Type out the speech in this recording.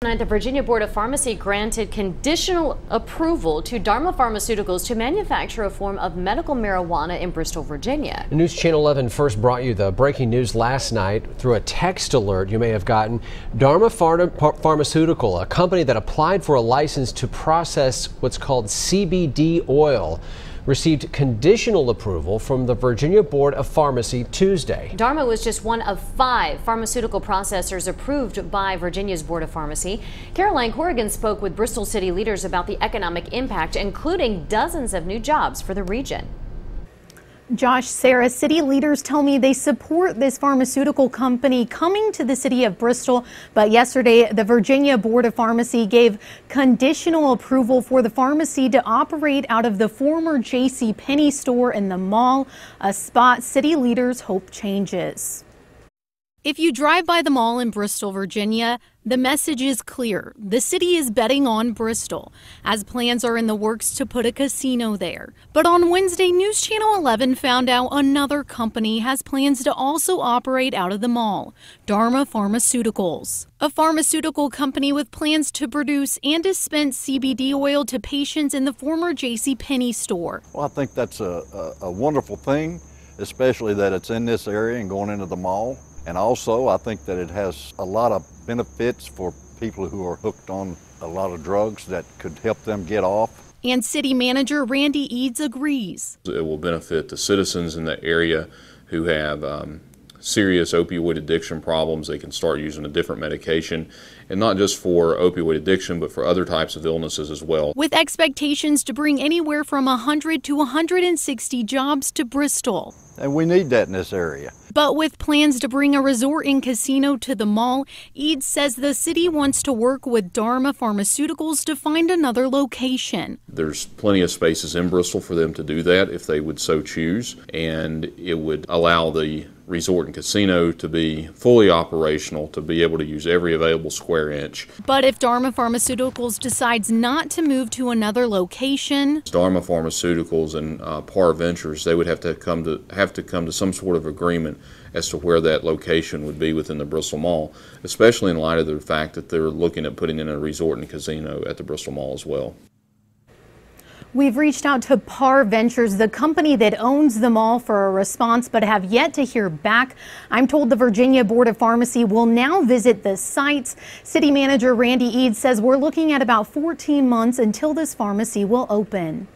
The Virginia Board of Pharmacy granted conditional approval to Dharma Pharmaceuticals to manufacture a form of medical marijuana in Bristol, Virginia. News Channel 11 first brought you the breaking news last night through a text alert you may have gotten. Dharma Pharmaceutical, a company that applied for a license to process what's called CBD oil, received conditional approval from the Virginia Board of Pharmacy Tuesday. Dharma was just one of 5 pharmaceutical processors approved by Virginia's Board of Pharmacy. Caroline Corrigan spoke with Bristol city leaders about the economic impact, including dozens of new jobs for the region. Josh, Sarah, city leaders tell me they support this pharmaceutical company coming to the city of Bristol. But yesterday, the Virginia Board of Pharmacy gave conditional approval for the pharmacy to operate out of the former JCPenney store in the mall, a spot city leaders hope changes. If you drive by the mall in Bristol, Virginia, the message is clear. The city is betting on Bristol, as plans are in the works to put a casino there. But on Wednesday, News Channel 11 found out another company has plans to also operate out of the mall, Dharma Pharmaceuticals, a pharmaceutical company with plans to produce and dispense CBD oil to patients in the former JCPenney store. Well, I think that's a wonderful thing, especially that it's in this area and going into the mall. And also, I think that it has a lot of benefits for people who are hooked on a lot of drugs that could help them get off. And City Manager Randy Eads agrees. It will benefit the citizens in the area who have serious opioid addiction problems. They can start using a different medication, and not just for opioid addiction, but for other types of illnesses as well. With expectations to bring anywhere from 100 to 160 jobs to Bristol. And we need that in this area. But with plans to bring a resort and casino to the mall, Eads says the city wants to work with Dharma Pharmaceuticals to find another location. There's plenty of spaces in Bristol for them to do that if they would so choose, and it would allow the resort and casino to be fully operational, to be able to use every available square inch. But if Dharma Pharmaceuticals decides not to move to another location, Dharma Pharmaceuticals and Par Ventures, they would have to come to some sort of agreement as to where that location would be within the Bristol Mall, especially in light of the fact that they're looking at putting in a resort and casino at the Bristol Mall as well. we've reached out to Par Ventures, the company that owns the mall, for a response, but have yet to hear back. I'm told the Virginia Board of Pharmacy will now visit the sites. City Manager Randy Eads says we're looking at about 14 months until this pharmacy will open.